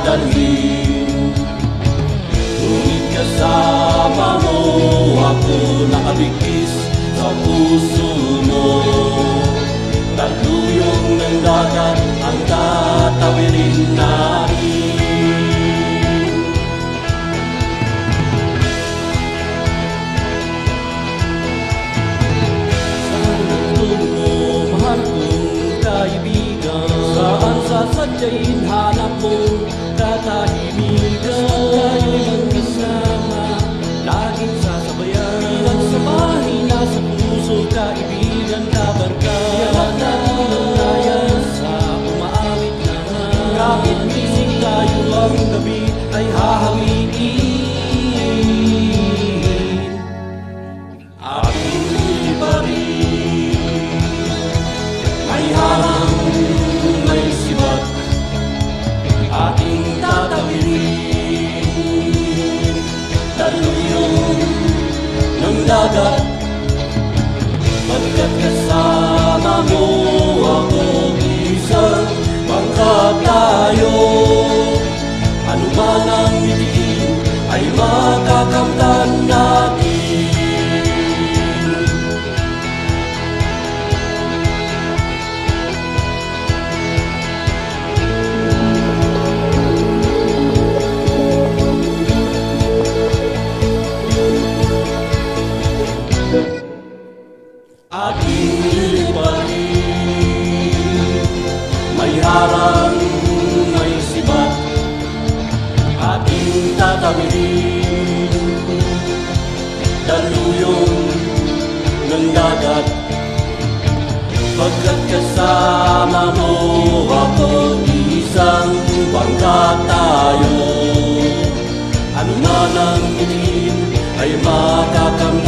dadalhin. Ngunit kasama mo ako nakabigkis sa puso mo. Taluyong ng dagat ang tatawirin namin. Saan nagtungo, mahal kong kaibigan? Saan sasadyain hanap mong katahimigan? Tayo'y magkasama, laging sasabayan. Pinagsamahin na sa puso, kaibigan, kabarkada. Natin sa umaawit na kahit gising tayo ang gabi ay hahawiin. Ating iliparin, may harang, may sibat, ating tatawirin. Daluyong ng dagat, pagkat kasama mo ako, isang pangkat tayo. Ano man ang bitin ay makakamtan natin. Ating iliparin, may harang, may sibat, ating tatawirin. Daluyong ng dagat, pagkat kasama mo ako, isang bangka tayo. Ano man ang bitin ay makakamtan